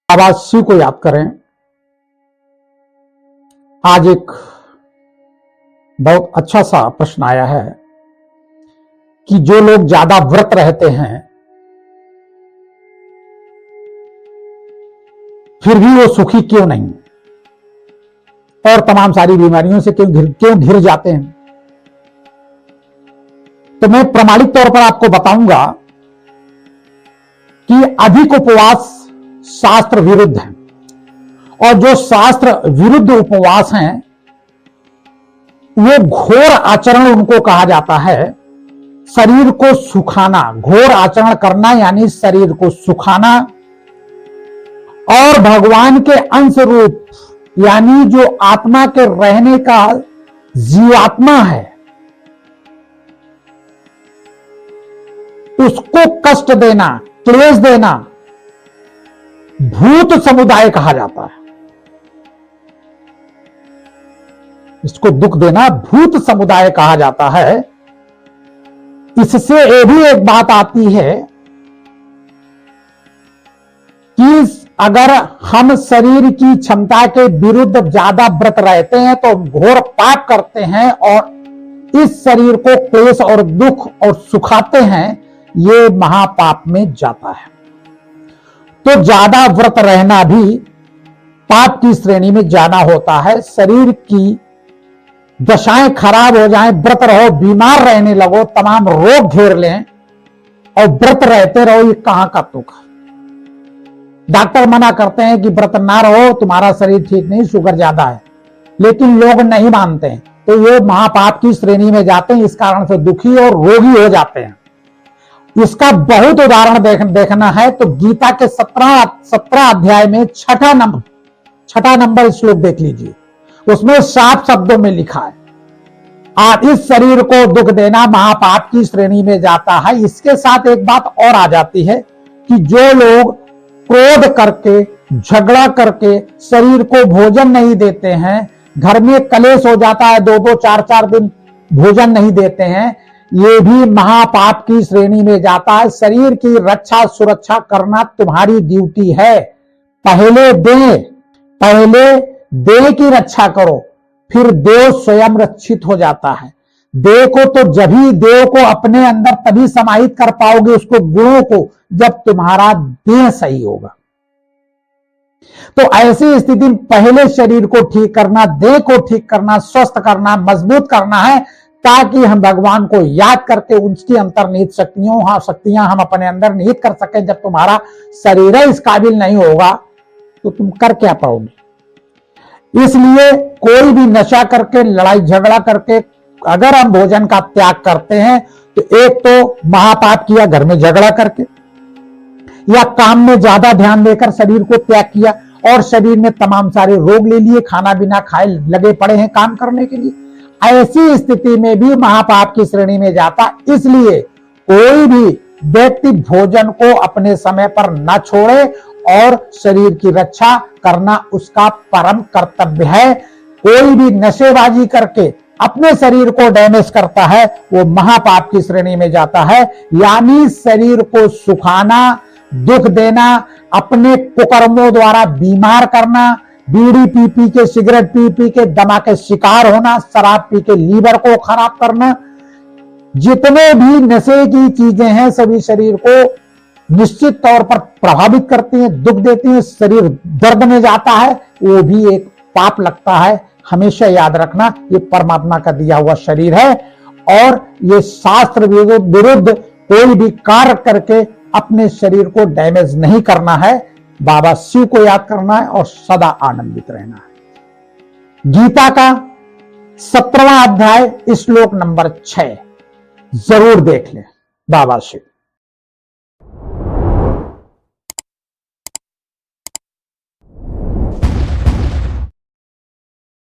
बाबा शिव को याद करें। आज एक बहुत अच्छा सा प्रश्न आया है कि जो लोग ज्यादा व्रत रहते हैं फिर भी वो सुखी क्यों नहीं, और तमाम सारी बीमारियों से क्यों घिर जाते हैं। तो मैं प्रामाणिक तौर पर आपको बताऊंगा कि अधिक उपवास शास्त्र विरुद्ध है, और जो शास्त्र विरुद्ध उपवास हैं वो घोर आचरण उनको कहा जाता है। शरीर को सुखाना, घोर आचरण करना यानी शरीर को सुखाना, और भगवान के अंश रूप यानी जो आत्मा के रहने का जीवात्मा है उसको कष्ट देना, क्लेश देना भूत समुदाय कहा जाता है। इसको दुख देना भूत समुदाय कहा जाता है। इससे ये भी एक बात आती है कि अगर हम शरीर की क्षमता के विरुद्ध ज्यादा व्रत रहते हैं तो घोर पाप करते हैं और इस शरीर को क्लेश और दुख और सुखाते हैं, ये महापाप में जाता है। तो ज्यादा व्रत रहना भी पाप की श्रेणी में जाना होता है। शरीर की दशाएं खराब हो जाएं, व्रत रहो, बीमार रहने लगो, तमाम रोग घेर लें और व्रत रहते रहो, ये कहां का तुक। डॉक्टर मना करते हैं कि व्रत ना रहो, तुम्हारा शरीर ठीक नहीं, शुगर ज्यादा है, लेकिन लोग नहीं मानते हैं, तो ये महापाप की श्रेणी में जाते हैं। इस कारण से दुखी और रोगी हो जाते हैं। इसका बहुत उदाहरण देखना है तो गीता के 17 अध्याय में छठा नंबर श्लोक देख लीजिए। उसमें साफ शब्दों में लिखा है, आप इस शरीर को दुख देना महापाप की श्रेणी में जाता है। इसके साथ एक बात और आ जाती है कि जो लोग क्रोध करके, झगड़ा करके शरीर को भोजन नहीं देते हैं, घर में कलेश हो जाता है, 2-2, 4-4 दिन भोजन नहीं देते हैं, ये भी महापाप की श्रेणी में जाता है। शरीर की रक्षा सुरक्षा करना तुम्हारी ड्यूटी है। पहले देह की रक्षा करो, फिर देह स्वयं रक्षित हो जाता है। देह को तो जब ही देह को अपने अंदर तभी समाहित कर पाओगे, उसको गुणों को, जब तुम्हारा देह सही होगा। तो ऐसी स्थिति में पहले शरीर को ठीक करना, देह को ठीक करना, स्वस्थ करना, मजबूत करना है, ताकि हम भगवान को याद करके उसकी अंतर्निहित शक्तियां हम अपने अंदर निहित कर सकें। जब तुम्हारा शरीर इस काबिल नहीं होगा तो तुम कर क्या पाओगे। इसलिए कोई भी नशा करके, लड़ाई झगड़ा करके अगर हम भोजन का त्याग करते हैं तो एक तो महापाप किया घर में झगड़ा करके, या काम में ज्यादा ध्यान देकर शरीर को त्याग किया और शरीर में तमाम सारे रोग ले लिए, खाना बिना खाए लगे पड़े हैं काम करने के लिए। ऐसी स्थिति में भी महापाप की श्रेणी में जाता। इसलिए कोई भी व्यक्ति भोजन को अपने समय पर न छोड़े और शरीर की रक्षा करना उसका परम कर्तव्य है। कोई भी नशेबाजी करके अपने शरीर को डैमेज करता है वो महापाप की श्रेणी में जाता है। यानी शरीर को सुखाना, दुख देना, अपने कुकर्मों द्वारा बीमार करना, बीड़ी पी के, सिगरेट पी के दमा के शिकार होना, शराब पी के लीवर को खराब करना, जितने भी नशे की चीजें हैं सभी शरीर को निश्चित तौर पर प्रभावित करती हैं, दुख देती हैं, शरीर दर्द में जाता है, वो भी एक पाप लगता है। हमेशा याद रखना, ये परमात्मा का दिया हुआ शरीर है और ये शास्त्र विरुद्ध कोई भी कार्य करके अपने शरीर को डैमेज नहीं करना है। बाबा शिव को याद करना है और सदा आनंदित रहना है। गीता का 17वां अध्याय श्लोक नंबर 6 जरूर देख लें। बाबा शिव।